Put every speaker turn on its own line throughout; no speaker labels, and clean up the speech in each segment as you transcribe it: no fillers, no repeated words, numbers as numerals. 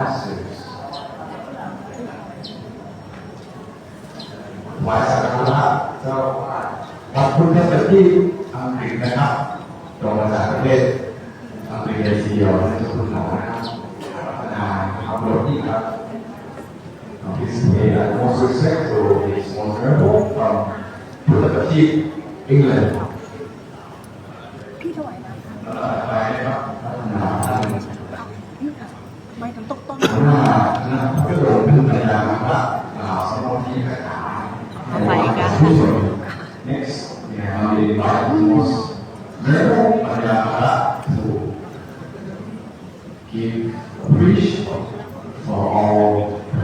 masters ถวายสักการะเจ้าขอบคุณท่านที่อังกฤษนะครับตรงมาจากประเทศอังกฤษเลยทีเดียวนั่นคือคุณหมอนะครับพัฒนาขับรถนี่ครับ His most respectful is most honorable from พุทธประทีป England
พี่ถวายน้ำ
ไปนะครับพัฒนาท่าน
ไม่ต้องต้น
หัวหน้าพระองค์เป็นภรรยาครับสำหรับที่คาถาผู้ชม next we have the most venerable ภรรยาครับ to give a preach for all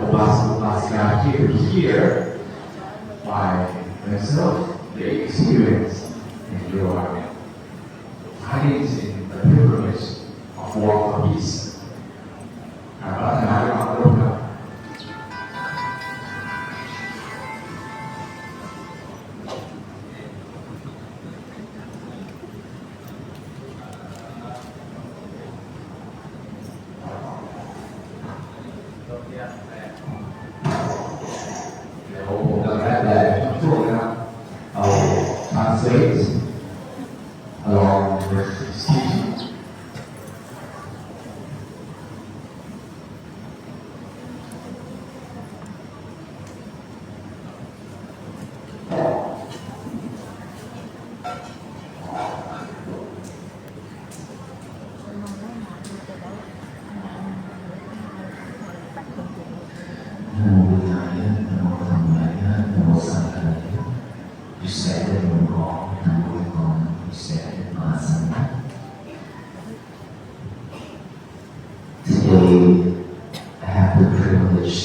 Upasika here to hear by themselves the experience and your findings in the pilgrimage of war for peace. พัฒนาด้วยความร่วมมือเดี๋ยวผมจะแปลช่วงนะครับเอา translate along with speaking
Today, I have the privilege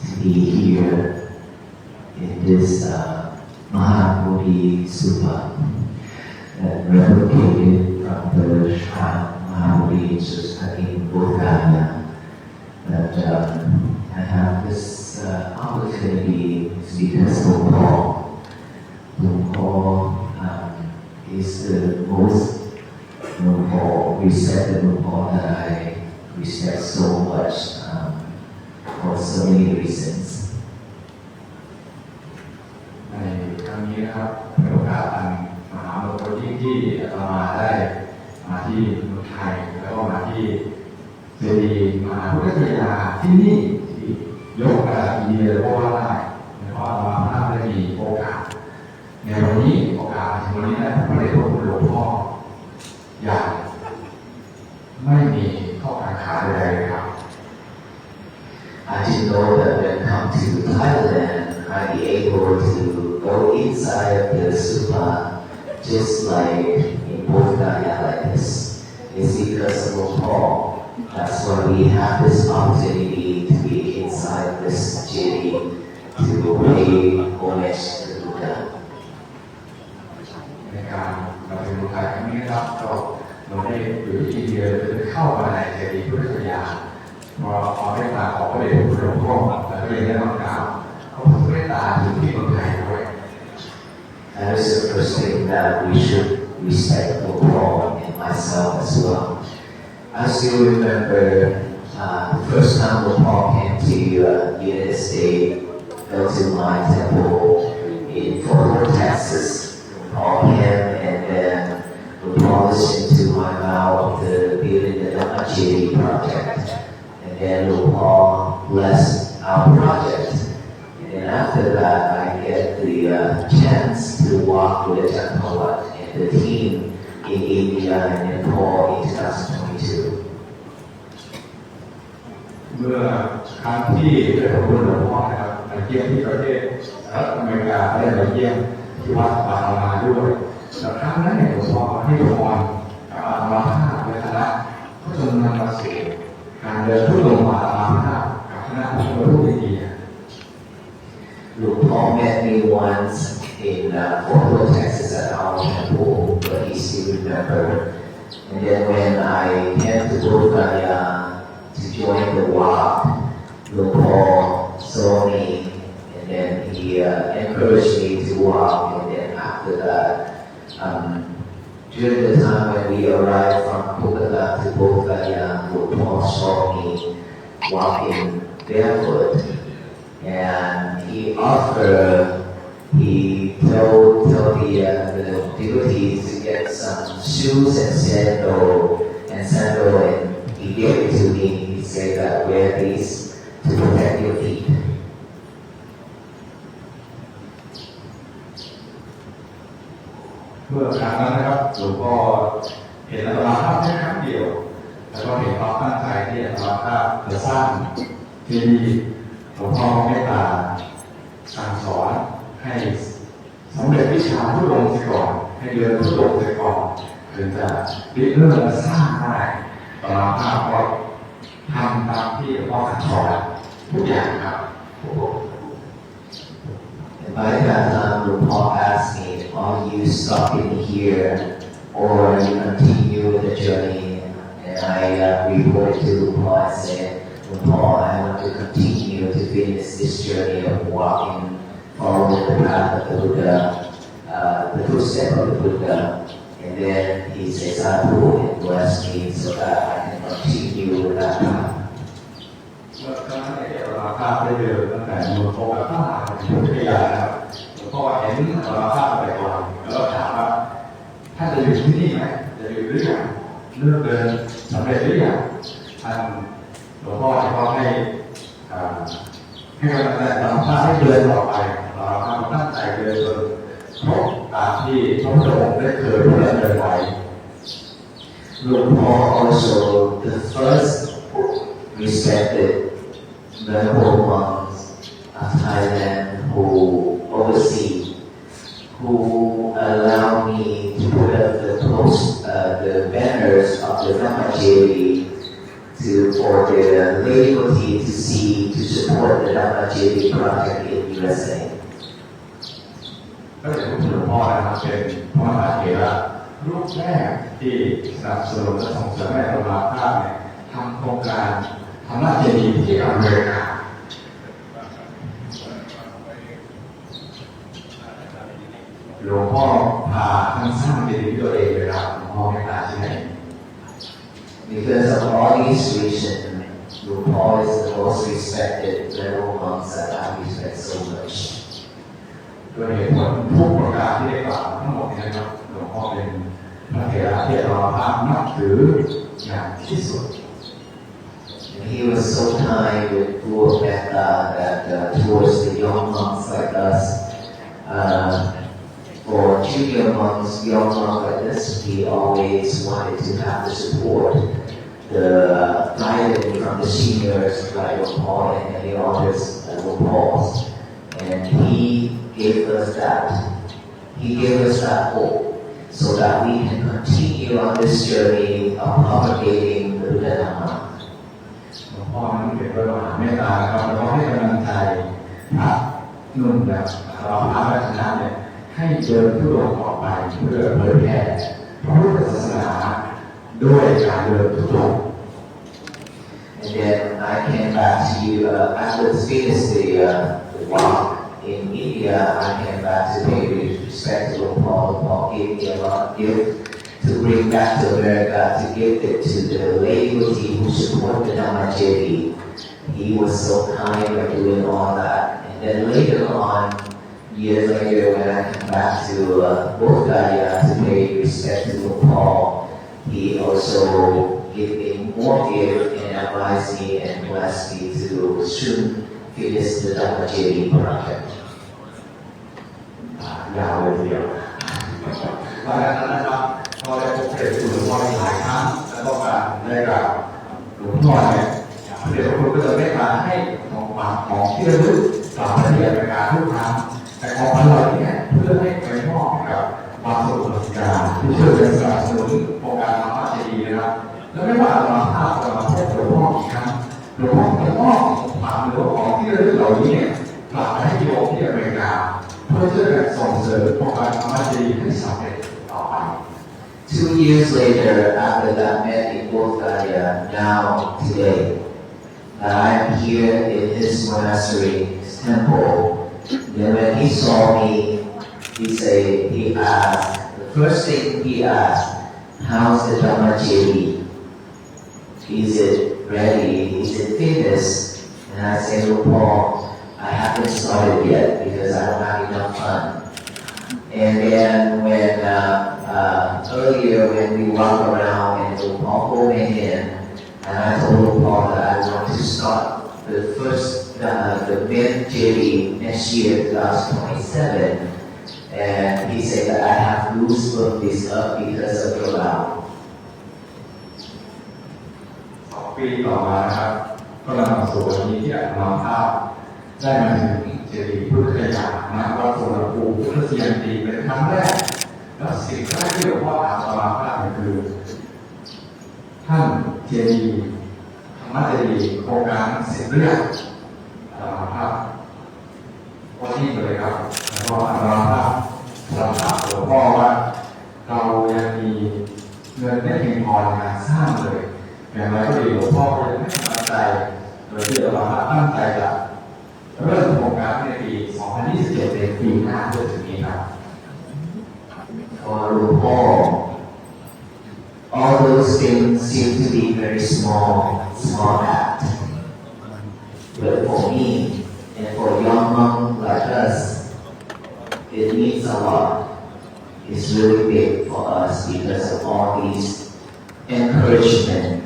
to be here in this Mahabodhi Stupa that replicated from the Shrine Mahabodhi in Bodh Gaya. But I have this opportunity because Lumpur is the most respected Lumpur that I respect so much for so many reasons.
ในครั้งนี้นะครับเป็นโอกาสอันมหามงคลยิ่งที่อาตมาได้มาที่เมืองไทยแล้วก็มาที่เจดีย์มหาพุทธยาที่นี่ที่ยกกระดับอินเดียก็ว่าได้เพราะอาตมาพลาดได้มีโอกาสในวันนี้โอกาสในวันนี้ได้พระเดชพระคุณหลวงพ่ออย่างไม่มีข้อกังขาใดๆครับ
I didn't know that when I come to Thailand, I'd be able to go inside of the stupa just like in Bodh Gaya like this. It's because of Lumpur. That's why we have this opportunity to be inside this jetty to pay homage to the Buddha.
ในการมาถึงเมืองไทยครั้งนี้นะครับเราได้อยู่ที่อินเดียจะเข้ามาในเจดีย์พุทธยาพอได้มาขอพระเดชพระคุณหลวงพ่อและก็เรียนได้มากล่าวเขาเมตตาถึงที่เมืองไทยด้วย
That is the first thing that we should respect Lumpur and myself as well. I still remember the first time Lumpur came to United States, go to my temple in Fort Worth, Texas. Lumpur came and then Lumpur listened to my vow of the building the Dhamma project. And then Lumpur blessed our project. And then after that, I get the chance to walk with the Jampawat and the team in India and Nepal in 2022.
เมื่อครั้งที่พระเดชพระคุณหลวงพ่อนะครับไปเยี่ยมที่ประเทศสหรัฐอเมริกาได้มาเยี่ยมที่วัดบารามาด้วยแต่ครั้งนั้นเนี่ยหลวงพ่อให้พรกับอาตมาภาพและคณะก็จนนำมาสู่การเดินทุดงค์อาตมาภาพกับคณะผู้บริโภคอินเดีย
Lumpur met me once in Fort Worth, Texas at our temple, but he still remembered. And then when I came to Bodh Gaya to join the walk, Lumpur saw me and then he encouraged me to walk. And then after that, during the time when we arrived from Kolkata to Bodh Gaya, Lumpur saw me walking barefoot, and he told the devotees to get some shoes and sandal, and he gave it to me. He said that wear these to protect your feet.
เมื่อครั้งนั้นนะครับหลวงพ่อเห็นอาตมาภาพแค่ครั้งเดียวแล้วก็เห็นความตั้งใจที่อาตมาภาพจะสร้างเจดีย์หลวงพ่อเมตตาสั่งสอนให้สำเร็จวิชาทุดงค์เสียก่อนให้เรียนทุดงค์เสียก่อนถึงจะริเริ่มมาสร้างได้อาตมาภาพก็ทำตามที่หลวงพ่อสั่งสอนทุกอย่างครับ
And by that time, Paul asked me, are you stopping here or you continue with the journey? And I reported to Paul and said, Paul, I want to continue to finish this journey of walking, following the path of the Buddha, the footsteps of the Buddha. And then he says, I will and bless me so that I can continue with that path.
เมื่อครั้งนั้นเนี่ยเราภาพได้เดินตั้งแต่มูลโพกับข้าถึงพุทธยานะครับหลวงพ่อเห็นเราภาพไปก่อนแล้วก็ถามว่าท่านจะอยู่ที่นี่ไหมจะอยู่หรือยังเลือกเดินสำเร็จหรือยังท่านหลวงพ่อจะให้กำลังใจเราภาพให้เดินต่อไปเราภาพตั้งใจเดินจนครบตามที่พระพุทธองค์ได้เคยเดินไว้
Lord Paul also the first respected venerable monks of Thailand who allow me to put up the banners of the Dhamma-jayati for the laity to see, to support the Dhamma-jayati project in USA.
ก็เลยหลวงพ่อนะครับเป็นพระมหาเถระรูปแรกที่สนับสนุนและส่งเสริมให้เราภาพเนี่ยทำโครงการธรรมะเจดีย์ที่อเมริกาหลวงพ่อพาท่านสร้างเจดีย์ตัวเองเลยครับหลวงพ่อไม่ตาใช่ไหม
Because of all these reasons, Lord Paul is the most respected venerable monks that I respect so much.
ด้วยเหตุผลทุกประการที่ได้กล่าวทั้งหมดนี้นะครับหลวงพ่อเป็นพระเถระที่เราภาพนับถืออย่างที่สุด
And he was so kind with full of metta that towards the young monks like us, for junior monks, young monks like this, he always wanted to have the support, the guidance from the seniors like Lord Paul and the others like Lord Paul. And he gave us that. He gave us that hope so that we can continue on this journey of propagating the Buddha Dhamma.
หลวงพ่อนั้นเป็นพระมหาเมตตาครับแล้วก็ให้กำลังใจพระหนุ่มแบบเราพระราชนะเนี่ยให้เดินทุดงค์ออกไปเพื่อเผยแผ่พระพุทธศาสนาด้วยการเดินทุดงค์
And then I came back to you after finishing the walk in India. I came back to pay respect to Lord Paul. Paul gave me a lot of gift to bring back to America to give it to the laity who support the Dhamma-jayati. He was so kind by doing all that. And then later on, years later, when I came back to Bodh Gaya to pay respect to Lord Paul, he also gave me more gift and advised me and blessed me to soon finish the Dhamma-jayati project.
ยาวเลยทีเดียวหลังจากนั้นนะครับพอได้พบเห็นหลวงพ่อหลายครั้งแล้วก็การได้กราบหลวงพ่อเนี่ยพระเดชพระคุณก็จะเมตตาให้ของที่ระลึกกลับมาที่อเมริกาทุกครั้งแต่ของอร่อยเนี่ยเพื่อให้ไปมอบให้กับความสุขราชการที่ช่วยกันสนับสนุนโครงการธรรมะเจดีย์นะครับแล้วไม่ว่าเราภาพเราพบหลวงพ่อกี่ครั้งหลวงพ่อจะมอบของหรือว่าของที่ระลึกเหล่านี้เนี่ยกลับไปให้โยมที่อเมริกาเพื่อช่วยกันส่งเสริมโครงการธรรมะเจดีย์ให้สำเร็จต่อไป
2 years later, after that met in Bodh Gaya, now today, I'm here in his monastery, his temple. Then when he saw me, he asked, the first thing he asked, how's the Dhamma-jayati? Is it ready. He said, fitness. And I said, Lord Paul, I haven't started yet because I don't have enough fun. And then when earlier when we walked around and Lord Paul pulled me in, and I told Lord Paul that I want to start the first the men JV next year, 2027. And he said that I have to move this up because of your vow.
2 ปีต่อมานะครับก็นำมาสู่วันนี้ที่อาตมาภาพได้มาถึงเจดีย์พุทธคยาณวัดสุวรรณภูมิพุทธเสียงตีเป็นครั้งแรกและสิ่งแรกที่หลวงพ่ออาตมาภาพคือท่านเจดีย์ธรรมเจดีย์โครงการเสร็จเรียบอาตมาภาพวันนี้เลยครับแล้วก็อาตมาภาพเราถามหลวงพ่อว่าเรายังมีเงินไม่เพียงพอในการสร้างเลยอย่างไรก็ดีหลวงพ่อก็ยังไม่ตั้งใจโดยที่เราตั้งใจจะเริ่มโครงการในปี 2027 เป็นปีหน้าเพื่อถึงนี้ครับ
For Lord Paul, all those things seem to be very small act. But for me and for young monks like us, it means a lot. It's really big for us because of all these encouragement,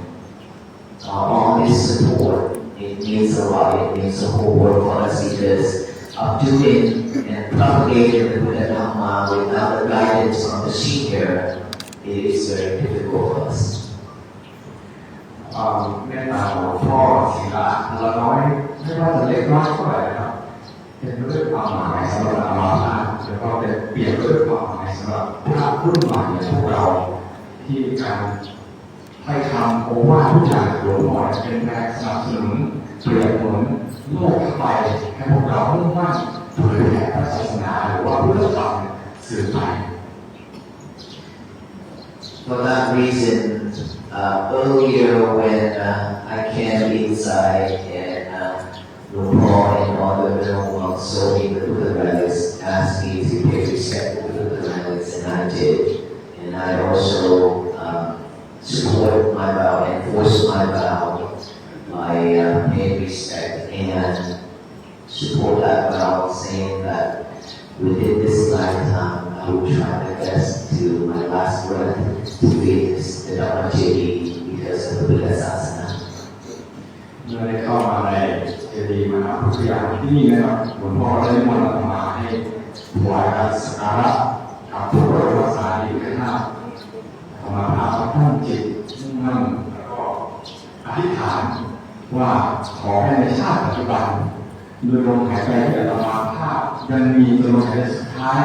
all this support. It means a lot. It means the whole world for us because of doing and propagating the Buddha Dhamma without the guidance from the senior, it is very difficult for us.
เมตตาหลวงพ่อสิ่งละน้อยไม่ว่าจะเล็กน้อยเท่าไหร่นะครับเป็นด้วยความหมายสำหรับอามาภาพแล้วก็เป็นเปลี่ยนด้วยความหมายสำหรับพระรุ่นใหม่อย่างพวกเราที่การให้คำโอวาททุกอย่างหลวงพ่อเป็นแรงสนับสนุนเปลี่ยนหมุนโลกทั้งใบให้พวกเรามุ่งมั่นเผยแผ่พระศาสนาหรือว่าพุทธธรรมสื่อไป
For that reason, earlier when I came inside and Lord Paul and all the middle monks saw me the Buddha relics, asked me to pay respect to the Buddha relics, and I did. And I also support my vow, enforce my vow by paying respect and support that vow, saying that within this lifetime I will try my best to my last breath to witness the Dhamma Jedi because of the Buddha Sasana.
เมื่อได้เข้ามาในเจดีย์มหาพุทธยานที่นี่นะครับหลวงพ่อได้นิมนต์อาตมาให้ถวายการสักการะกับพระบรมสารีริกธาตุอาตมาพาตั้งจิตมุ่งมั่นแล้วก็อธิษฐานว่าขอให้ในชาติปัจจุบันโดยลมหายใจที่อาตมาภาพยังมีจนลมหายใจสุดท้าย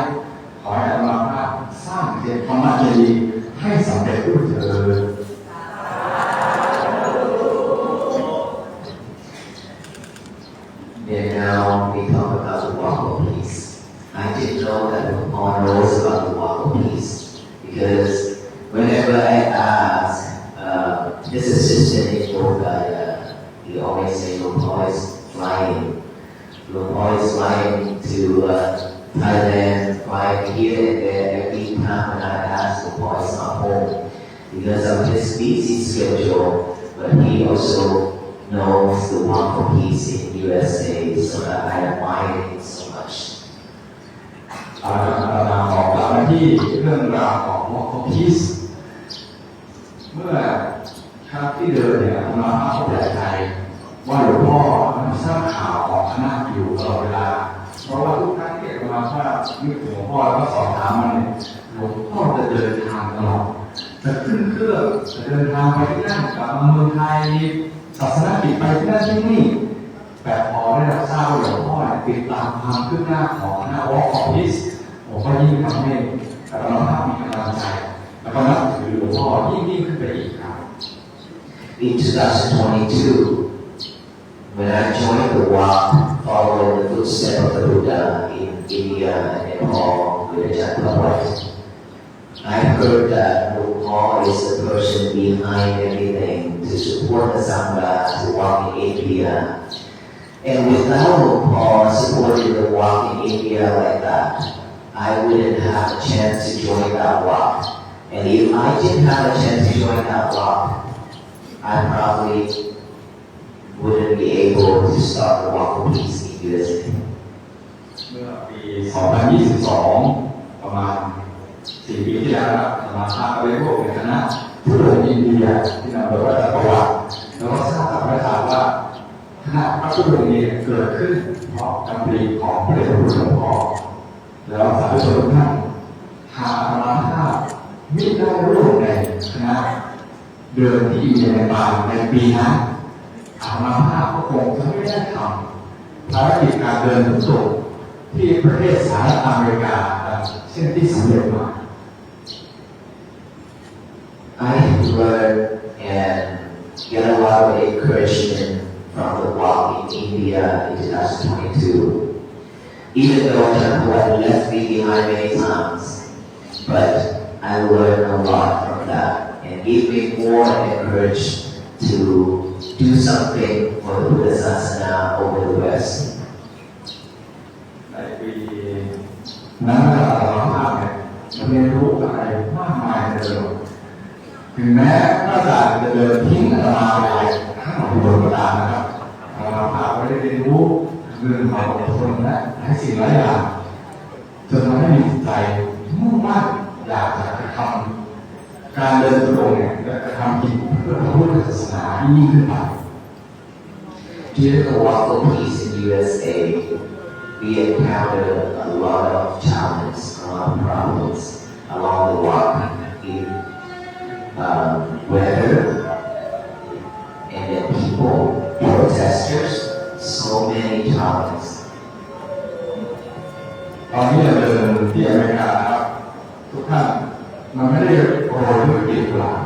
ขอให้อาตมาภาพสร้างเจดีย์ธรรมเจดีย์ให้สำเร็จด้วยเถิด
And now we talk about the walk of peace. I didn't know that Lord Paul knows about the walk of peace because whenever I ask his assistant in yoga, he always say Lord Paul is flying. Lord Paul is flying to Thailand, flying here and there every time when I ask Lord Paul is not home because of his busy schedule, but he also knows the walk of peace in USA, so that I admire him so much.
อาจารย์ขอกลับมาที่เรื่องราวของWalk of Peace เมื่อครั้งที่เดินเนี่ยอาตมาเข้าใจว่าหลวงพ่อทราบข่าวของคณะอยู่ตลอดเวลาเพราะว่าทุกครั้งที่อาตมาว่านึกถึงหลวงพ่อแล้วก็สอบถามมันหลวงพ่อจะเดินทางตลอดจะขึ้นเครื่องจะเดินทางไปที่นั่นกลับมาเมืองไทยศาสนกิจไปที่นั่นที่นี่แต่พอได้รับทราบว่าหลวงพ่อติดตามความคืบหน้าของคณะWalk of Peace ผมก็ยิ่งทำให้อาตมาภาพมีกำลังใจแล้วก็นับถือหลวงพ่อยิ่งขึ้นไปอีกครับ
In 2022, when I joined the walk, following the footsteps of the Buddha in India and Nepal with Ajahn Pavat, I heard that Lord Paul is the person behind everything to support the Sangha to walk in India. And without Lord Paul supporting the walk in India like that, I wouldn't have a chance to join that walk. And if I didn't have a chance to join that walk, I probably will be able to start the Walk for Peace in USA.
เมื่อปี 2022 ประมาณ 4 ปีที่แล้วนะครับมาพาไปพวกในคณะผู้นำอินเดียที่นำโดยพระอาจารย์ประวัติแล้วก็ทราบจากพระอาจารย์ว่าคณะพระพุทธองค์นี้เกิดขึ้นเพราะดำริของพระเดชพระคุณหลวงพ่อแล้วสาธุชนทุกท่านหากอาตมาภาพมิได้ร่วมในคณะเดินที่อินเดียในบานในปีนั้นอาตมาภาพก็คงจะไม่ได้ทำภารกิจการเดินทุกศพที่ประเทศสหรัฐอเมริกาเช่นที่สำเร็จมา
I have learned and get a lot of encouragement from the walk in India in 2022. Even though Temple had left me behind many times, but I learned a lot from that and gave me more encouraged to do something for the Buddha Sasana over the West.
ในปีนั้นอาตมาภาพเนี่ยเรียนรู้อะไรมากมายเลยถึงแม้พระอาจารย์จะเดินทิ้งอาตมาไปข้างหลังโดนกระดานนะครับอาตมาภาพก็ได้เรียนรู้เรื่องความอดทนและหลายสิ่งหลายอย่างจนทำให้มีจิตใจมุ่งมั่นอยากจะทำการเดินทุดงค์เนี่ยจะทำกิจเพื่อพระพุทธศาสนาที่ยิ่งขึ้นไป
During the Walk for Peace in USA, we encountered a lot of challenges, a lot of problems along the walk in weather, and then people, protesters, so many challenges.
ตอนนี้เราเดินที่อเมริกาครับทุกท่านมันไม่ได้โปรยด้วยกลิ่นกุหลาบ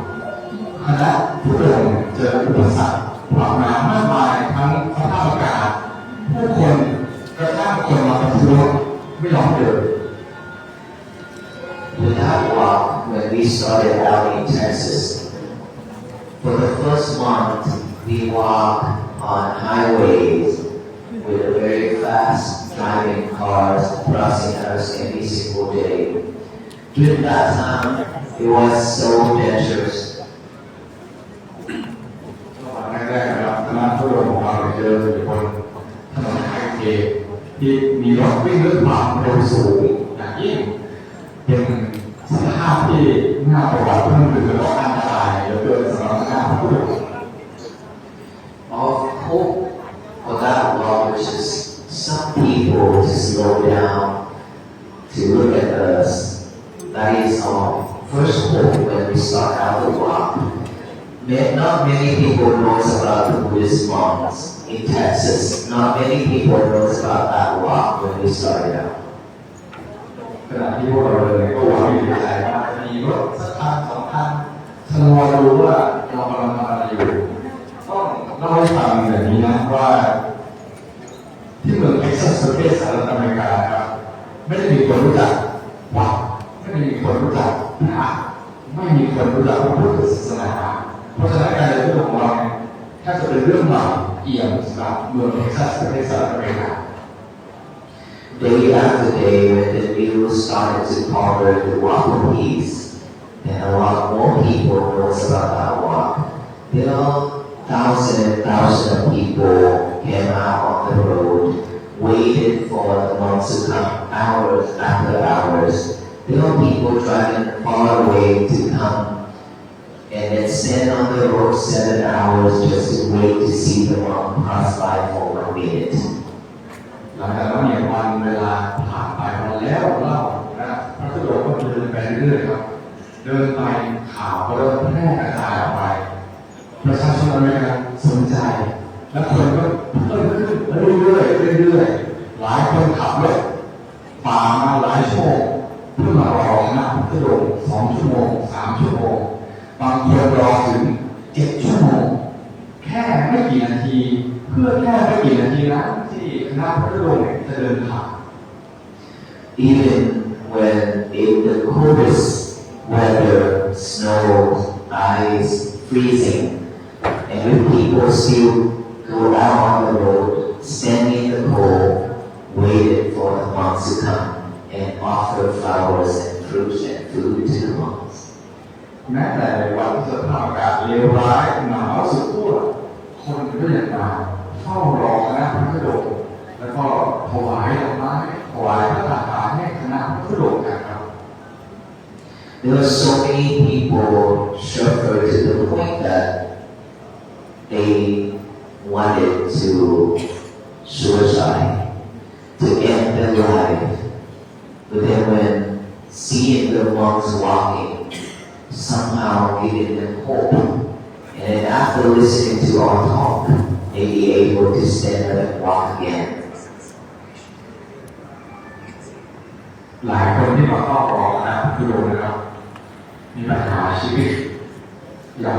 คณะผู้เดินเจออุปสรรคผ่านมามากมายทั้งสภาพอากาศผู้คนกระทั่งคนมาประท้วงไม่ยอมเดิน
With that walk, when we started out in Texas, for the first month, we walked on highways with very fast driving cars crossing us every single day. During that time, it was so dangerous.
วันแรกๆนะครับคณะผู้เดินของเราเจออยู่บนถนนไฮเวย์ที่มีรถวิ่งด้วยความเร็วสูงอย่างยิ่งเป็นสภาพที่น่าประวัติเพิ่มขึ้นแล้วก็อันตรายเหลือเกินสำหรับคณะผู้เดิน
Of hope for that walk was just some people to slow down, to look at us. That is our first hope when we start out the walk. Not many people knows about the Buddhist monks in Texas. Not many people knows about that walk when we started out.
ขณะที่พวกเราเลยก็หวังอยู่ในใจว่าจะมีรถสักคันสองคันชะลอดูว่าเรากำลังทำอะไรอยู่ต้องเล่าให้ฟังแบบนี้นะว่าที่เมืองเท็กซัสประเทศสหรัฐอเมริกาครับไม่ได้มีคนรู้จักวัดไม่ได้มีคนรู้จักพระไม่มีคนรู้จักพระพุทธศาสนาเพราะฉะนั้นการเดินทางของเราเนี่ยถ้าจะเป็นเรื่องใหม่เอี่ยมสำหรับเมืองเท็กซัสประเทศสหรัฐอเมริกา
Day after day, when the news started to cover the Walk of Peace, and a lot more people knows about that walk. There are thousands and thousands of people came out on the road, waited for the monks to come hours after hours. There are people driving far away to come and then stand on the road 7 hours just to wait to see the monk pass by for 1 minute.
หลังจากนั้นเนี่ยวันเวลาผ่านไปวันแล้วเล่านะพระธุดงค์ก็เดินไปเรื่อยๆครับเดินไปข่าวก็เริ่มแพร่กระจายออกไปประชาชนอเมริกันสนใจและคนก็เพิ่มขึ้นเรื่อยๆเรื่อยๆหลายคนขับรถฝ่ามาหลายชั่วโมงเพื่อมารอคณะพระธุดงค์2 ชั่วโมง 3 ชั่วโมงบางคนรอถึง 7 ชั่วโมงแค่ไม่กี่นาทีเพื่อแค่ไม่กี่นาทีนะที่คณะพระธุดงค์จะเดินผ่าน
Even when in the coldest weather, snow, ice, freezing, and when people still go out on the road, standing in the cold, waited for the monks to come and offer flowers and fruits and food to the monks.
แม้แต่ในวันที่สภาพอากาศเลวร้ายหนาวสุดขั้วค คนก็ยังมาเฝ้ารอคณะพระธุดงค์แล้วก็ถวายดอกไม้ถวายพระทหารให้คณะพระธุดงค์กันครับ
There were so many people suffered to the point that they wanted to suicide, to end their life. But then when seeing the monks walking, somehow giving them hope. And then after listening to our talk, they be able to stand up and walk again.
หลายคนที่มาเฝ้ารอคณะพระธุดงค์นะครับมีปัญหาชีวิตอย่าง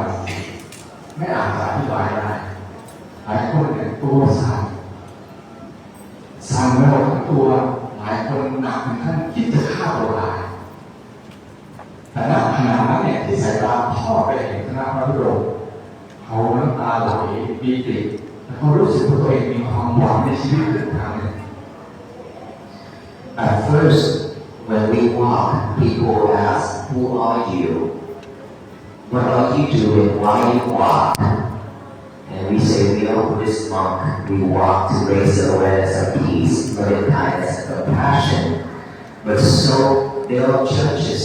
ไม่อาจจะอธิบายได้หลายคนเนี่ยตัวสั่นไปหมดทั้งตัวหลายคนหนักถึงขั้นคิดจะฆ่าตัวตายแต่ณขณะนั้นเนี่ยที่สายตาพ่อไปเห็นคณะพระธุดงค์เขาน้ำตาไหลปีติและเขารู้สึกว่าตัวเองมีความหวังในชีวิตอีกครั้งหนึ่ง
At first, when we walk, people ask, "Who are you? What are you doing? Why you walk?" And we say, "We are Buddhist monk. We walk to raise the awareness of peace, loving kindness, and compassion." But so there are churches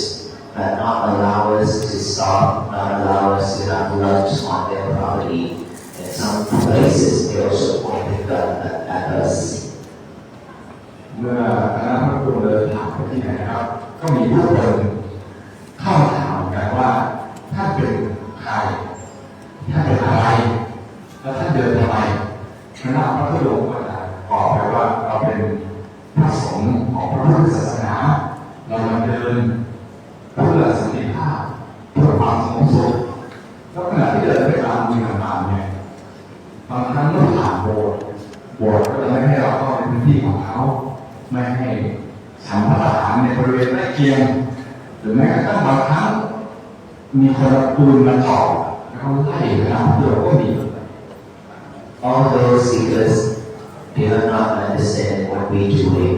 that not allow us to stop, not allow us to have lunch on their property. In some places, they also point the gun at us.
เมื่อคณะพระธุดงค์เดินทางไปที่ไหนนะครับก็มีผู้คนเข้ามาถามกันว่าท่านเป็นใครท่านเป็นอะไรแล้วท่านเดินทำไมคณะพระธุดงค์ก็จะตอบไปว่าเราเป็นพระสงฆ์ของพระพุทธศาสนาเรามาเดินเพื่อสันติภาพเพื่อความสงบสุขแล้วขณะที่เดินไปตามเมืองต่างๆเนี่ยบางครั้งก็ผ่านโบสถ์ก็จะไม่ให้เราเข้าในพื้นที่ของเขาไม่ให้ฉันพระทหารในบริเวณใกล้เคียงหรือแม้กระทั่งบางครั้งมีคนเอาปืนมาจ่อแล้วเขาไล่คณะพระธุดงค์ก็มี
All those because they are not understanding what we're doing.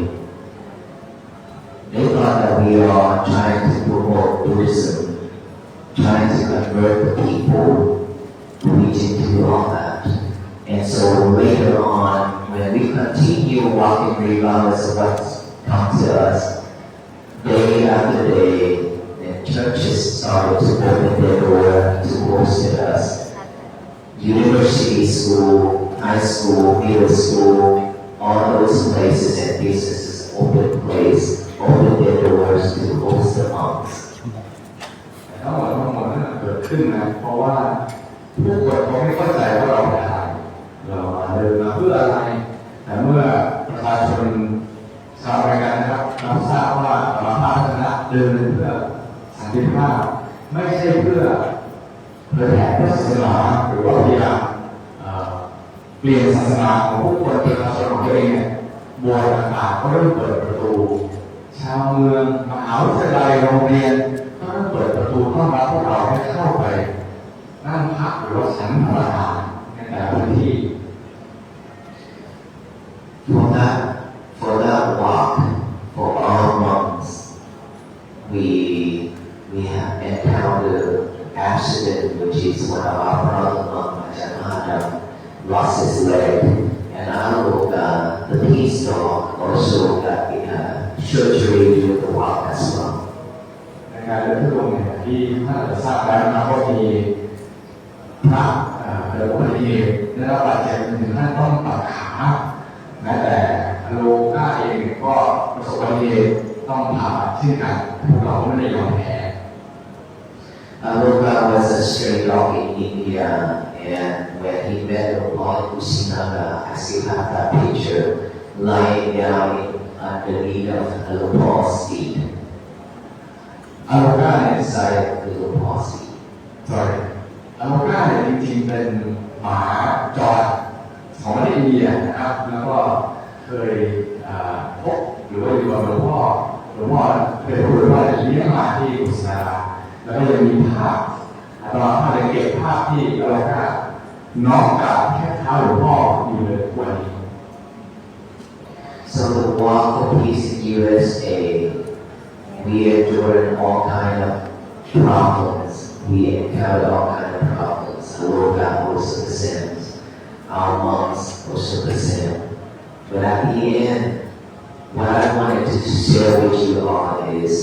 They thought that we are trying to promote Buddhism, trying to convert the people, reaching to all that. And so later on, when we continue walking regardless of what's come to us, day after day, the churches started to open their door to host us. University school, high school, middle school, all those places and businesses open their doors to host the monks.
ทั้งหมดนั้นเกิดขึ้นนะเพราะว่าผู้คนเขาไม่เข้าใจว่าเราเป็นอะไรเราเดินมาเพื่ออะไรแต่เมื่อประชาชนชาวอเมริกันนะครับเราทราบว่าเราพาคณะเดินเพื่อสันติภาพไม่ใช่เพื่อเผยแผ่พุทธศาสนาหรือว่าพยายามเปลี่ยนศาสนาของผู้คนเป็นศาสนาของตัวเองเนี่ยโบสถ์ต่างๆก็เริ่มเปิดประตูชาวเมืองมหาวิทยาลัยโรงเรียนก็เริ่มเปิดประตูต้อนรับพวกเราให้เข้าไปนั่งพักหรือว่าฉันพระทหารในแต่ละพื้นที่
For that walk, for all monks, we have encountered accident, which is one of our brother monk, Majanada, lost his leg, and the peace dog, also got surgery during the walk as well.
ในการเดินทุดงค์เนี่ยที่ท่านอาจจะทราบแล้วนะว่ามีพระเกิดอุบัติเหตุได้รับบาดเจ็บถึงขั้นต้องตัดขาแม้แต่อโลก้าเองก็ประสบอุบัติเหตุต้องผ่าเช่นกันพวกเราไม่ได้ยอมแพ้
Aloka was a stray dog in India, and when he met the Lord Kusinaka, I still have that picture, lying down underneath of Paul's feet.
อโลก้าเนี่ย
Inside Paul's feet.
sorry อโลก้าเนี่ยจริงๆเป็นหมาจรของประเทศอินเดียนะครับแล้วก็เคยพบหรือว่าอยู่กับหลวงพ่อเคยพูดว่าจะเลี้ยงหมาที่กุศลาแล้วก็ยังมีภาพอาตมาภาพเลยเก็บภาพที่อโลก้าน้องกับแค่เท้าหลวงพ่ออยู่เลยทุกวันนี้
So the walk of peace in USA, we endured all kind of problems. We encountered all kind of problems. Aloka, most of the sins. our minds were super simple. But at the end, what I wanted to share with you all is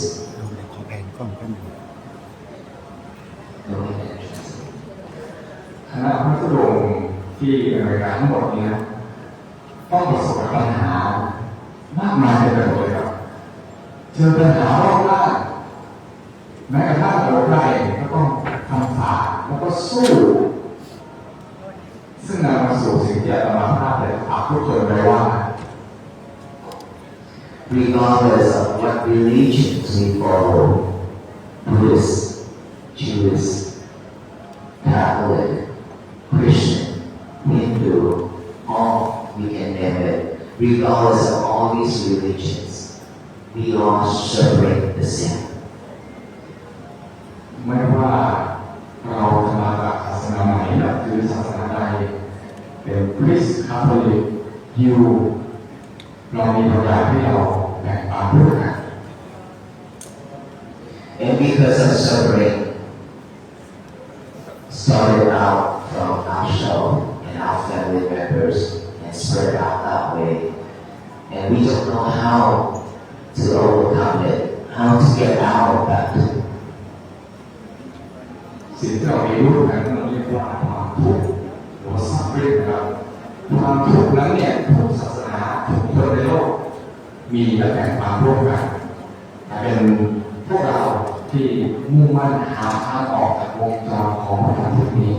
ขอแผนกล้องกันหนึ่ง
no interest.
คณะพระธุดงค์ที่อเมริกาทั้งหมดนี้นะต้องประสบกับปัญหามากมายเต็มไปหมดเลยครับเจอปัญหารอบด้านแม้กระทั่งเราได้ก็ต้องทำฝ่าแล้วก็สู้ ซึ่งนำมาสู่สิ่งที่อาตมาภาพเลยฝากทุกคนไว้ว่า
Regardless of what religions we follow, Buddhist, Jewish, Catholic, Christian, Hindu, all we can name it, regardless of all these religions, we all celebrate the same.
ไม่ว่าเราจะมาจากศาสนาไหนนับถือศาสนาใดเป็นคริสต์คาทอลิกยิวเรามีบางอย่างที่เราแบ่งปันด้วยกัน
And because of suffering, started out from ourselves and our family members and spread out that way. And we don't know how to overcome it, how to get out of that.
สิ่งที่เราเรียนรู้กันเราเรียกว่าความทุกข์หรือว่า suffering นะครับความทุกข์นั้นเนี่ยทุกศาสนาทุกคนในโลกมีและแบ่งปันร่วมกันแต่เป็นพวกเราที่มุ่งมั่นหาทางออกจากวงจรของความทุกข์นี้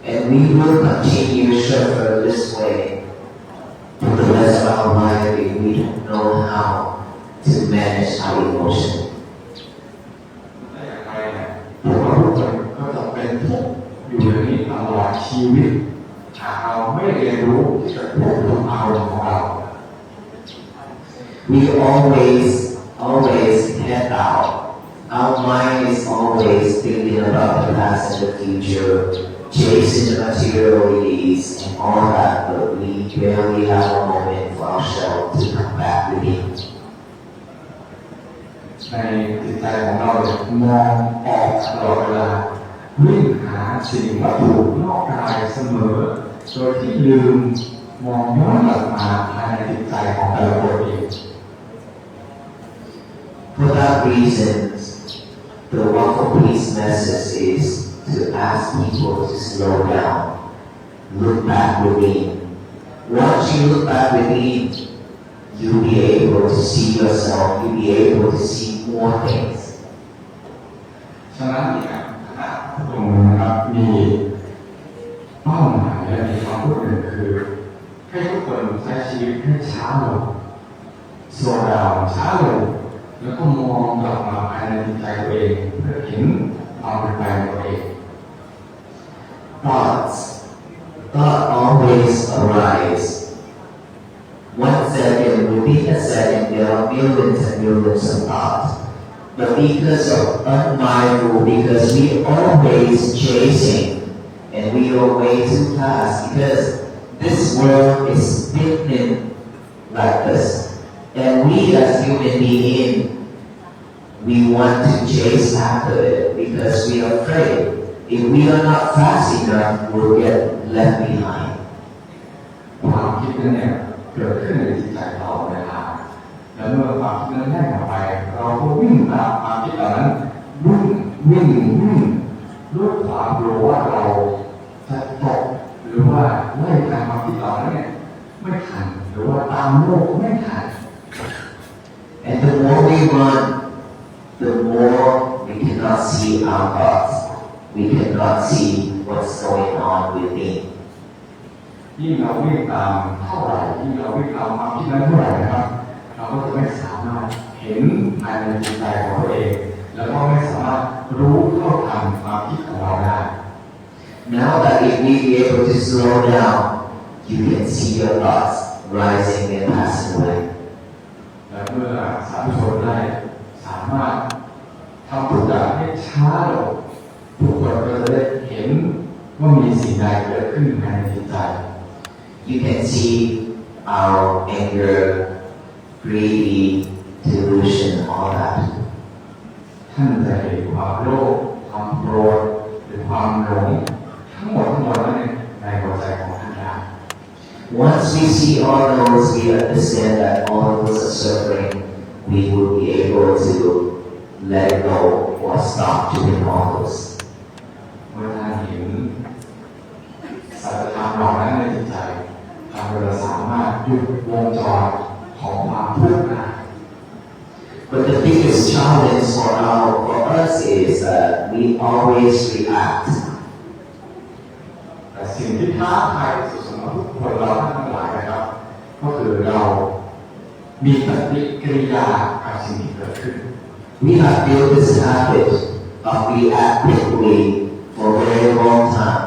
And we will continue to suffer this way for the rest of our life if we don't know how to manage our emotion.
แต่อย่างไรเนี่ยพวกเราทุกคนก็จะเป็นทุกข์อยู่อย่างนี้ตลอดชีวิตหากเราไม่เรียนรู้ที่จะควบคุมอารมณ์ของเรา
We always head out. Our mind is always thinking about the past and the future, chasing the material needs and all that, but we barely have a moment for ourselves to come back within.
ในจิตใจของเราเนี่ยมองออกตลอดเวลาวิ่งหาสิ่งวัตถุนอกกายเสมอโดยที่ลืมมองย้อนกลับมาภายในจิตใจของแต่ละคนเอง
For that reason, the Walk of Peace message is to ask people to slow down, look back within. Once you look back within, you'll be able to see yourself, you'll be able to see more things.
ฉะนั้นเนี่ยตรงนี้นะครับมีเป้าหมายและมีความพูดหนึ่งคือให้ทุกคนใช้ชีวิตให้ช้าลงโซดาวช้าลงแล้วก็มองกลับมาภายในจิตใจตัวเองเพื่อเห็นความเป็นไปของตัวเอง
Thoughts always arise. 1 second, within a second, there are millions and millions of thoughts. But because of unmindful, because we always chasing and we are way too fast, because this world is spinning like this. And we as human beings, we want to chase after it because we are afraid. If we are not fast enough, we'll get left behind.
ความคิดนั้นเนี่ยเกิดขึ้นในจิตใจเราเวลาแล้วเมื่อความคิดนั้นแน่นออกไปเราก็วิ่งตามความคิดเหล่านั้นวิ่งด้วยความกลัวว่าเราจะตกหรือว่าไล่ตามความคิดเหล่านั้นเนี่ยไม่ทันหรือว่าตามโลกไม่ทัน
And the more we run, the more we cannot see our thoughts. We cannot see what's going on within.
ยิ่งเราวิ่งตามเท่าไหร่ยิ่งเราวิ่งตามความคิดนั้นเท่าไหร่นะครับเราก็จะไม่สามารถเห็นภายในจิตใจของตัวเองแล้วก็ไม่สามารถรู้เท่าทันความคิดของเราได้
Now that if we be able to slow down, you can see your thoughts rising and passing away.
และเมื่อสาธุชนได้สามารถทำทุกอย่างให้ช้าลงทุกคนก็จะได้เห็นว่ามีสิ่งใดเกิดขึ้นภายในจิตใจ
You can see our anger, greedy, delusion, all that.
ท่านจะเห็นความโลภความโกรธหรือความหลงทั้งหมดนั้นในหัวใจ ใจของท่านได้
Once we see all those, we understand that all those are suffering, we will be able to let it go or stop doing all those.
เมื่อท่านเห็นสัจธรรมเหล่านั้นในจิตใจทำให้เราสามารถหยุดวงจรของความทุกข์ได้
But the biggest challenge for us is that we always react.
แต่สิ่งที่ท้าทายที่สุดสำหรับทุกคนเราทั้งหลายนะครับ ก็คือเรามีปฏิกิริยากับสิ่งที่เกิดขึ้น
We have built this habit of reacting quickly for a very long time.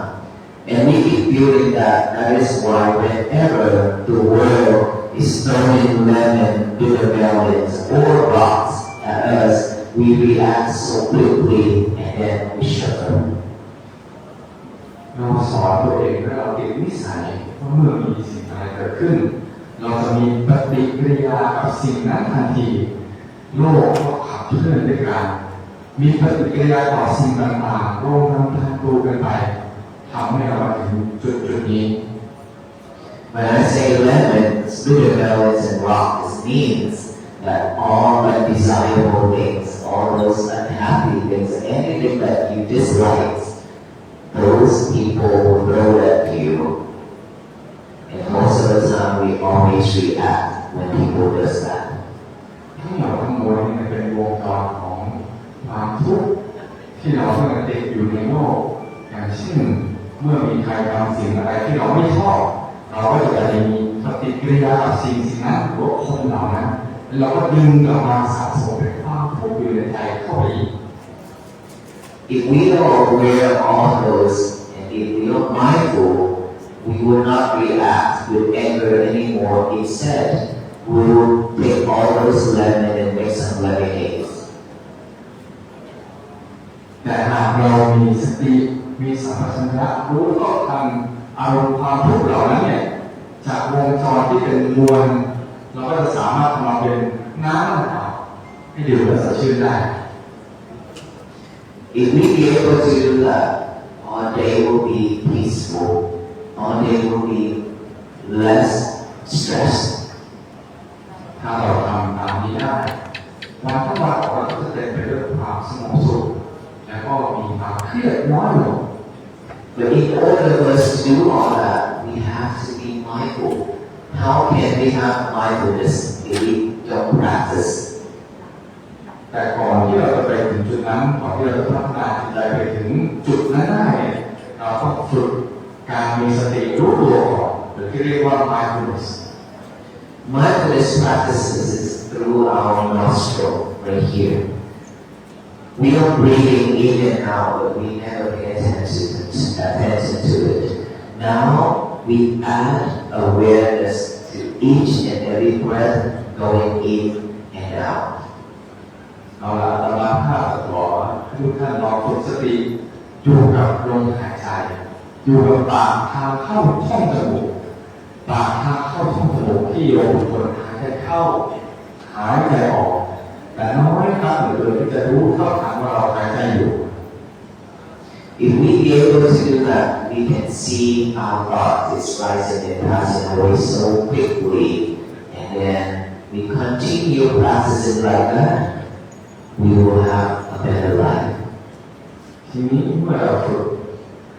And we keep building that. That is why whenever the world is throwing lemon, bitter melons, or rocks at us, we react so quickly and then we shudder.
เราสอนตัวเองและเราติดนิสัยว่าเมื่อมีสิ่งอะไรเกิดขึ้น เราจะมีปฏิกิริยากับสิ่งนั้นทันทีโลกก็ขับเคลื่อนด้วยกันมีปฏิกิริยาต่อสิ่งต่างๆโลกน้ำพันดูกันไปทำให้เรามาถึงจุดนี้
When I say lemons, bitter melons, and rocks, it means that all undesirable things, all those unhappy things, anything that you dislike, those people will throw at you. And most of the time, we always react when people does that.
ทั้งหมดทั้งมวลนี่เป็นวงจรของความทุกข์ที่เราต้องติดอยู่ในโลกอย่างเช่นเมื่อมีใครทำสิ่งอะไรที่เราไม่ชอบเราก็จะมีปฏิกิริยากับสิ่งนั้นหรือว่าคนเหล่านั้นเราก็ดึงออกมาสะสมเป็นความทุกข์อยู่ในใจเข้าไปอีก
If we are aware of all those, and if we are mindful, we will not react with anger anymore. Instead, we will take all those lemon and make some lemonade.
แต่หากเรามีสติมีสัมปชัญญะรู้เท่าทันอารมณ์ความทุกข์เหล่านั้นเนี่ยจากวงจรที่เป็นมวลเราก็จะสามารถทำมาเป็นน้ำมะพร้าวให้ดื่มและสดชื่นได้
If we be able to do that, our day will be peaceful. Our day will be less stressed.
ถ้าเราทำตามนี้ได้วันทั้งวันของเราก็จะเต็มไปด้วยความสงบสุขและก็มีความเครียดน้อยลง
But in order for us to do all that, we have to be mindful. How can we have mindfulness if we don't practice?
แต่ก่อนที่เราจะไปถึงจุดนั้นก่อนที่เราจะพัฒนาจิตใจไปถึงจุดนั้นได้เนี่ยเราต้องฝึกการมีสติรู้ตัวก่อนหรือที่เรียกว่า mindfulness
Mindfulness practices is through our nostril right here. We are breathing in and out, but we never pay attention to it. Now we add awareness to each and every breath going in and out.
เอาละตำราภาพจะบอกว่าให้ทุกท่านลองฝึกสติอยู่กับลมหายใจอยู่กับปากทางเข้าช่องจมูกปากทางเข้าช่องจมูกที่เราทุกคนหายใจเข้าหายใจออกแต่น้อยครั้งเหลือเกินที่จะรู้เท่าทันว่าเราหายใจอยู่
If we be able to do that, we can see our thoughts is rising and passing away so quickly, and then we continue practicing like that, we will have a better life.
ทีนี้เมื่อเราฝึก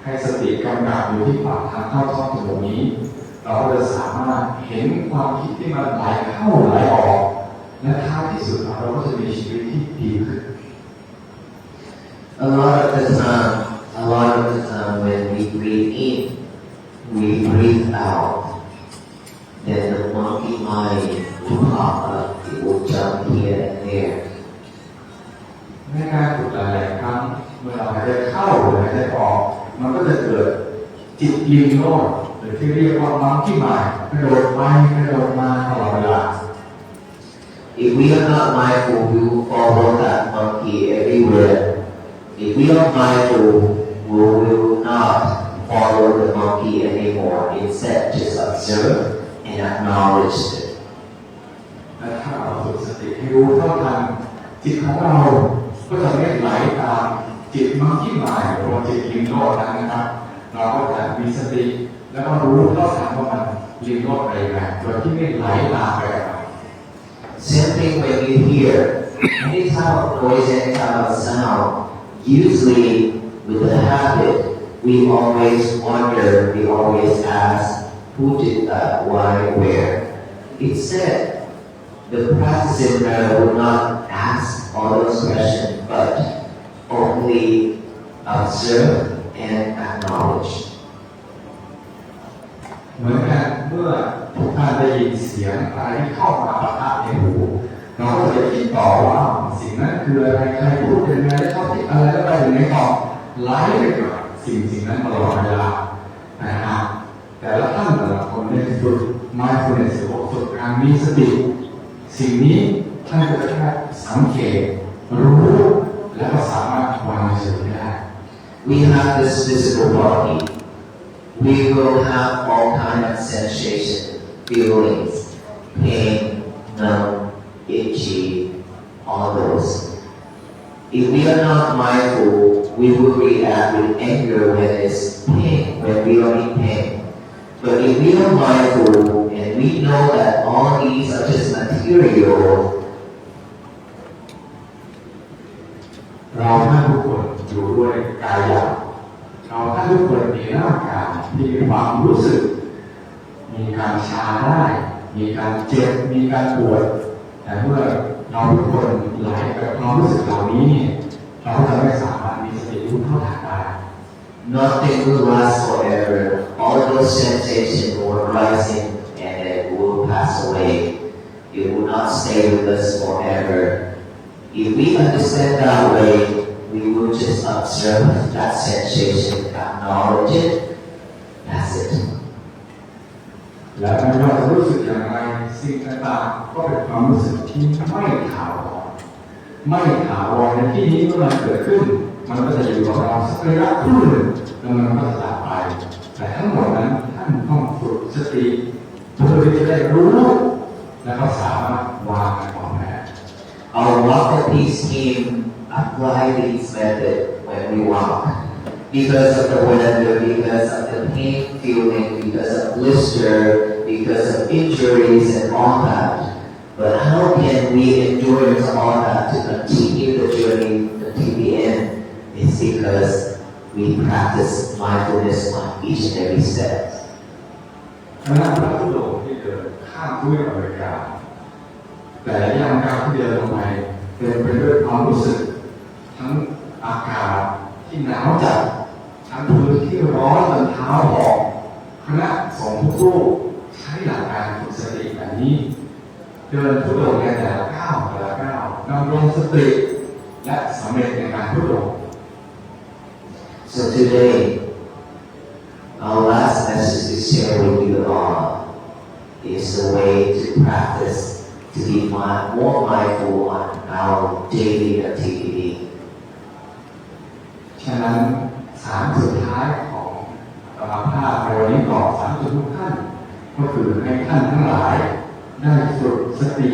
ให้สติกำกับอยู่ที่ปากทางเข้าช่องจมูกนี้เราก็จะสามารถเห็นความคิดที่มันไหลเข้าไหลออกและท้ายที่สุดเราก็จะมีชีวิตที่ดีขึ้น
A lot of the time when we breathe in, we breathe out. Then the monkey mind will pop up, it will jump here and there.
ในการฝึกหลายๆครั้งเมื่อเราหายใจเข้าหรือหายใจออกมันก็จะเกิดจิตลิงโลดหรือที่เรียกว่ามังคีมายกระโดดไปกระโดดมาตลอดเวลา
If we are not mindful, we will follow that monkey everywhere. If we are mindful, we will not follow the monkey anymore. Instead, just observe and acknowledge it.
และถ้าเราฝึกสติให้รู้เท่าทันจิตของเราก็จะไม่ไหลตามจิตมังคีมายหรือว่าจิตลิงโลดนั้นนะครับเราก็จะมีสติ แล้วก็รู้เท่าทันว่ามันริมรถไปยังไงโดยที่ไม่ไหลตามไปกับเรา
Same thing when you hear any type of noise, any type of sound. Usually, with the habit, we always wonder, we always ask, who did that, why, where. Instead, the practicing prayer will not ask all those questions, but only observe and acknowledge.
เหมือนกันเมื่อทุกท่านได้ยินเสียงอะไรที่เข้ามาปะทะในหูเราก็จะคิดต่อว่าสิ่งนั้นคืออะไรใครพูดยังไงชอบคิดอะไรแล้วไปถึงไหนต่อไล่ไปกับสิ่งนั้นตลอดเวลานะครับแต่ละท่านแต่ละคนได้ฝึก mindfulness หรือว่าฝึกการมีสติสิ่งนี้ท่านก็จะแค่สังเกตรู้และก็สามารถวางเฉยได้
We have this physical body. We will have all kinds of sensations, feelings, pain, numb, itchy, all those. If we are not mindful, we will react with anger when it's pain, when we are in pain. But if we are mindful and we know that all these are just material,
เราท่านทุกคนอยู่ด้วยกายหยาบเราท่านทุกคนมีร่างกายที่มีความรู้สึกมีการชาได้มีการเจ็บมีการปวดแต่เมื่อเราทุกคนไหลกับความรู้สึกเหล่านี้เราจะไม่สามารถมีสติรู้เท่าทันได้
nothing will last forever. All those sensations will rise in and it will pass away. It will not stay with us forever. If we understand that way, we will just observe that sensation, acknowledge it. That's it.
และไม่ว่าจะรู้สึกอย่างไรสิ่งต่างๆก็เป็นความรู้สึกที่ไม่ถาวรไม่ถาวรในที่นี้เมื่อมันเกิดขึ้นมันก็จะอยู่กับเราสักระยะครู่หนึ่งแล้วมันก็จะจากไปแต่ทั้งหมดนั้นท่านต้องฝึกสติเพื่อที่จะได้รู้และก็สามารถวางมันออกได้
Our walk and peace team apply these methods when we walk. Because of the weather, because of the pain feeling, because of blister, because of injuries and all that. But how can we endure all that to continue the journey until the end? It's because we practice mindfulness on each and every step.
คณะพระธุดงค์ที่เดินข้ามทวีปอเมริกาแต่ละย่างก้าวที่เดินลงไปเต็มไปด้วยความรู้สึกทั้งอากาศที่หนาวจัดทั้งพื้นที่ร้อนจนเท้าหอบคณะสงฆ์ทุกรูปใช้หลักการฝึกสติแบบนี้เดินทุดงค์ในแต่ละก้าวแต่ละก้าวนำลงสติและสำเร็จในการทุดงค์
So today, our last message to share with you all is a way to practice to be more mindful on our daily activity.
ฉะนั้นสามสุดท้ายของตารางภาพในวันนี้บอกสามสุดทุกท่านก็คือให้ท่านทั้งหลายได้ฝึกสติ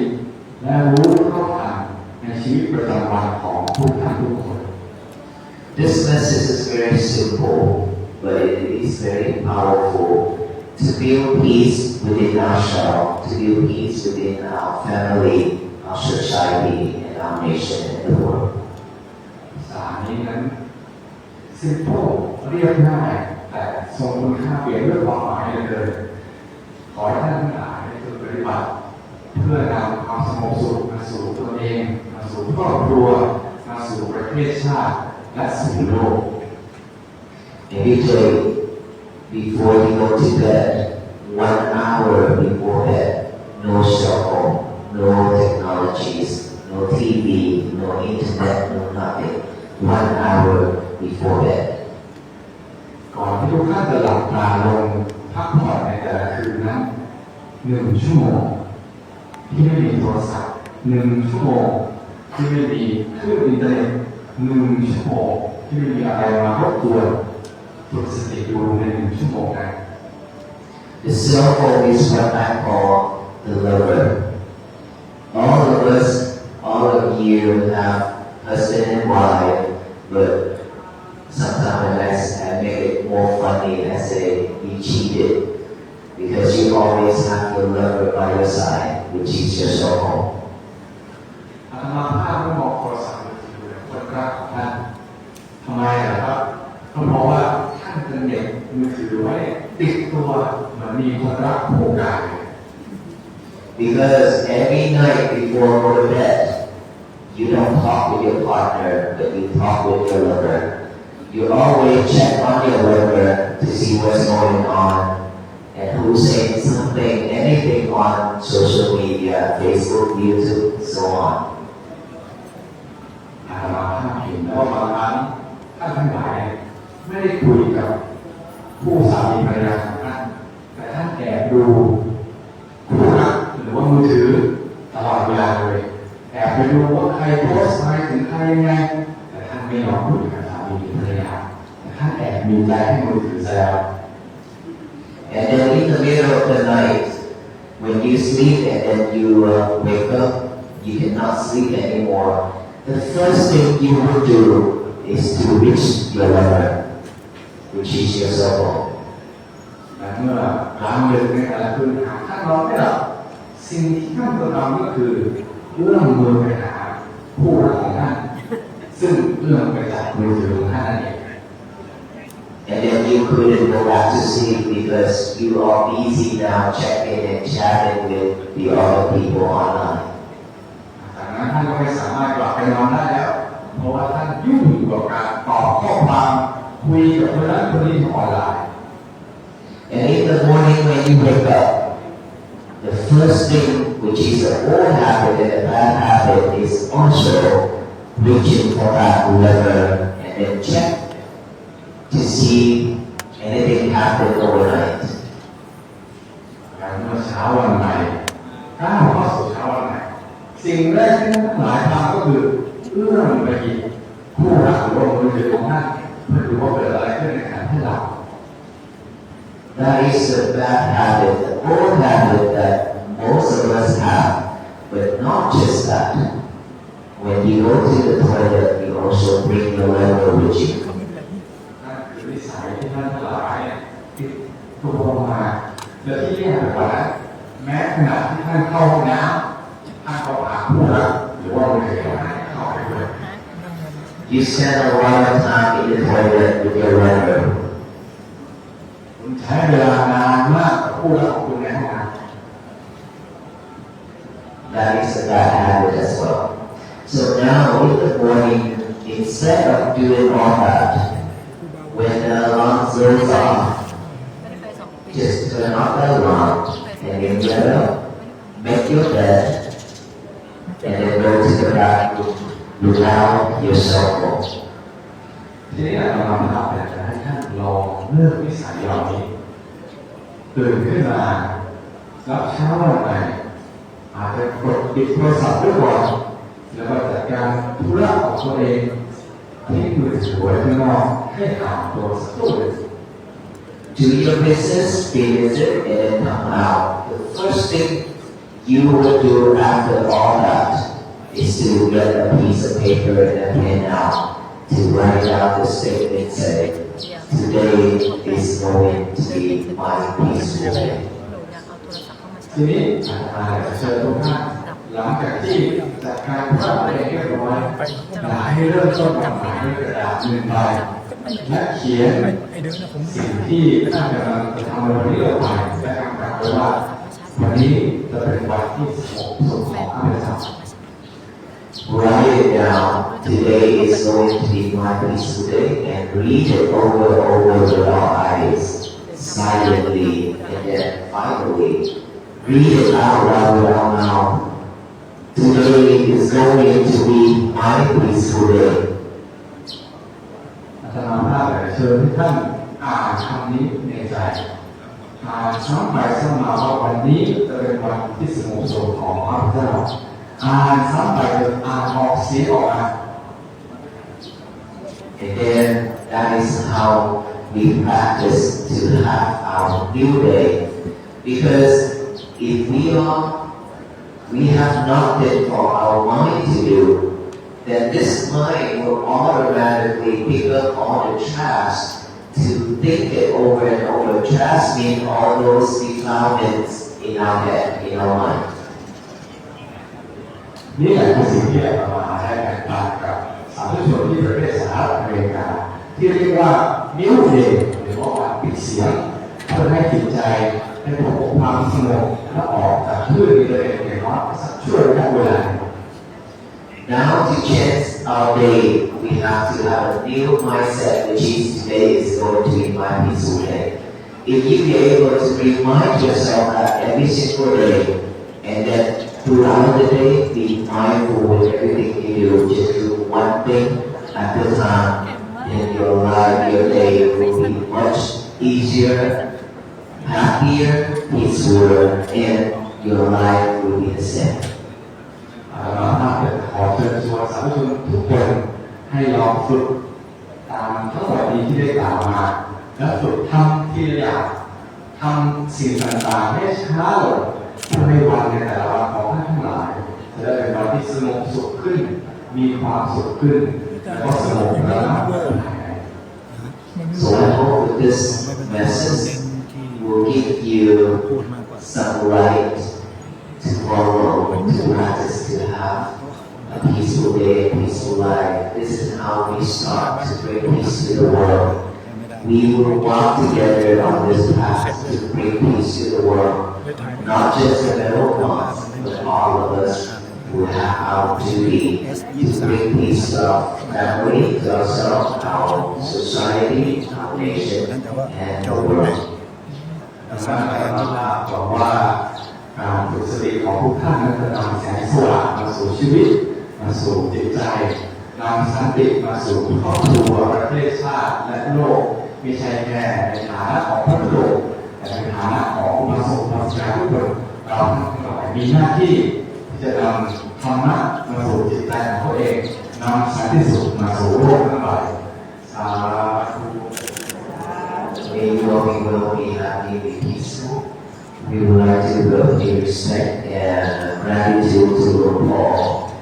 และรู้เท่าทันในชีวิตประจำวันของทุกท่านทุกคน
This message is very simple, but it is very powerful to build peace within ourselves, to build peace within our family, our society, and our nation and the world.
สามนี้นั้น simple เรียบง่ายแต่ทรงคุณค่าเปลี่ยนด้วยความหมายเลยขอให้ท่านทั้งหลายได้ฝึกปฏิบัติเพื่อนำความสงบสุขมาสู่ตนเองมาสู่ครอบครัวมาสู่ประเทศชาติและสู่โลก
Every day, before you go to bed, 1 hour before bed, no cell phone, no technologies, no TV, no internet, no nothing. 1 hour before bed.
ก่อนที่ทุกท่านจะหลับตาลงพักผ่อนในแต่ละคืนนั้น1 ชั่วโมงที่ไม่มีโทรศัพท์1 ชั่วโมงที่ไม่มีคลื่นอินเทอร์เน็ต1 ชั่วโมงที่ไม่มีอะไรมารบกวนฝึกสติดูใน1 ชั่วโมงนั้น
The cell phone is what I call the lover. All of us, all of you have husband and wife, but sometimes I make it more fun funny and say you cheated because you always have your lover by your side, which is your soulmate.
อาตมาภาพก็มองโทรศัพท์มือถือคนรักของท่านทำไมล่ะครับก็เพราะว่าท่านเป็นเด็กมือถือไว้ติดตัวเหมือนมีคนรักผูกกัน
Because every night before go to bed, you don't talk with your partner, but you talk with your lover. You always check on your lover to see what's going on and who's saying something, anything on social media, Facebook, YouTube, so on.
อาตมาภาพเห็นแล้วว่าบางครั้งท่านทั้งหลายไม่ได้คุยกับผู้สามีภรรยาของท่านแต่ท่านแอบดูคู่รักหรือว่ามือถือตลอดเวลาเลยแอบไปดูว่าใครโพสต์อะไรถึงใครยังไงแต่ท่านไม่ยอมคุยกับสามีภรรยาแต่ท่านแอบมีใจให้มือถือแซว
And then in the middle of the night, when you sleep and then you wake up, you cannot sleep anymore. The first thing you will do is to reach your lover, which is your soul.
และเมื่อกลางดึกในแต่ละคืนหากท่านนอนไม่หลับสิ่งที่ท่านจะทำก็คือเอื้อมมือไปหาผู้รักของท่านซึ่งเอื้อมไปจากมือถือของท่านนั่นเอง
And then you couldn't go back to sleep because you are busy now checking and chatting with the other people online.
จากนั้นท่านก็ไม่สามารถกลับไปนอนได้แล้วเพราะว่าท่านยุ่งอยู่กับการตอบข้อความคุยกับคนนั้นคนนี้ออนไลน์
And in the morning when you wake up, the first thing, which is an old habit and a bad habit, is also reaching for that lever and then check to see anything happen overnight.
การเมื่อเช้าวันใหม่ก้าวเข้าสู่เช้าวันใหม่สิ่งแรกที่ท่านทั้งหลายทำก็คือเอื้อมไปหยิบผู้รักหรือว่ามือถือของท่านเพื่อดูว่าเกิดอะไรขึ้นในขณะที่หลับ
That is a bad habit, an old habit that most of us have. But not just that. When you go to the toilet, you also bring your lever with you.
นั่นคือนิสัยที่ท่านทั้งหลายติดตัวมาและที่แย่กว่านั้นแม้ขณะที่ท่านเข้าห้องน้ำท่านก็พาผู้รักหรือว่ามือถือของท่านเข้าไปด้วย
You spend a lot of time in the toilet with your lever.
คุณใช้เวลานานมากกับผู้รักของคุณในห้องน้ำ
That is a bad habit as well. So now in the morning, instead of doing all that, when the alarm goes off, just turn off the alarm and then get up, make your bed, and then go to the bathroom without your cell phone.
ทีนี้เราทำอยากจะให้ท่านลองเลิกนิสัยเหล่านี้ตื่นขึ้นมารับเช้าวันใหม่อาจจะกดปิดโทรศัพท์ด้วยก่อนแล้วก็จัดการธุระของตัวเองทิ้งมือถือไว้ข้างนอกให้ห่างตัวสักตัวหนึ่ง
Do your business, be busy, and then come out. The first thing you will do after all that is to get a piece of paper and a pen out to write out the statement saying, today is going to be my peaceful day.
ทีนี้อาจจะเชิญทุกท่านหลังจากที่จัดการธุระตัวเองเรียบร้อยอยากให้เริ่มต้นวันใหม่ด้วยกระดาษหนึ่งใบและเขียนสิ่งที่ท่านกำลังจะทำในวันนี้ลงไปและกำกับไว้ว่าวันนี้จะเป็นวันที่สงบสุขของข้าพเจ้า
Write it down. Today is going to be my peaceful day, and read it over and over with our eyes, silently, and then finally read it out loud with our mouth. Today is going to be my peaceful day.
อาจารย์ภาพเชิญให้ท่านอ่านคำนี้ในใจอ่านซ้ำไปซ้ำมาว่าวันนี้จะเป็นวันที่สงบสุขของข้าพเจ้าอ่านซ้ำไปจนอ่านออกเสียงออกมา
And then that is how we practice to have our new day. Because if we have nothing for our mind to do, then this mind will automatically pick up all the trash to think it over and over, transmit all those defilements in our head, in our mind.
นี่แหละคือสิ่งที่อาตมาได้แบ่งปันกับสาธุชนที่ประเทศสหรัฐอเมริกาที่เรียกว่ามิวเดย์หรือว่าการปิดเสียงเพื่อให้จิตใจได้พบความสงบและออกจากคลื่นนี้เลยอย่างน้อยสักช่วงระยะเวลา
Now to change our day, we have to have a new mindset, which is today is going to be my peaceful day. If you be able to remind yourself that every single day, and then throughout the day, be mindful with everything you do, just do one thing at a time, then your life, your day will be much easier, happier, peaceful, and your life will be the same.
ขอเชิญชวนสาธุชนทุกคนให้ลองฝึกตามทั้งหมดนี้ที่ได้กล่าวมาและฝึกทำทีละอย่างทำสิ่งต่างๆให้ช้าลงเพื่อให้วันในแต่ละวันของท่านทั้งหลายจะได้เป็นวันที่สงบสุขขึ้นมีความสุขขึ้นและก็สงบและมั่นคงภายใน
So I hope that this message will give you
พูดมากกว่า
some light to follow, to practice, to have a peaceful day, a peaceful life. This is how we start to bring peace to the world. We will walk together on this path to bring peace to the world. Not just the middle ones, but all of us who have our duty to bring peace to our family, to ourselves, our society, our nation, and the world.
สร้างแรงหวังว่าการฝึกสติของทุกท่านนั้นจะนำแสงสว่างมาสู่ชีวิตมาสู่จิตใจนำสันติมาสู่ครอบครัวประเทศชาติและโลกไม่ใช่แค่ในฐานะของพระพุทธองค์แต่ในฐานะของอุบาสกอุบาสิกาทุกคนเราทั้งหลายมีหน้าที่ที่จะนำธรรมะมาสู่จิตใจของเขาเองนำสันติสุขมาสู่โลกทั้งหลายสาธุ
May you all be well, be happy, be peaceful. We would like to pay respect and gratitude to Paul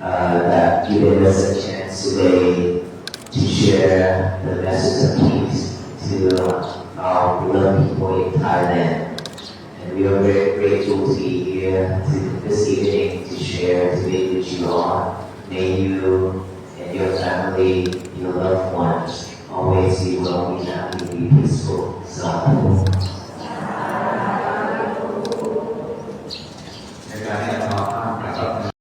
that given us a chance today to share the message of peace to our beloved people in Thailand. And we are very grateful to be here this evening to share today with you all. May you and your family, your loved ones, always be well, be happy, be peaceful. Sadhu.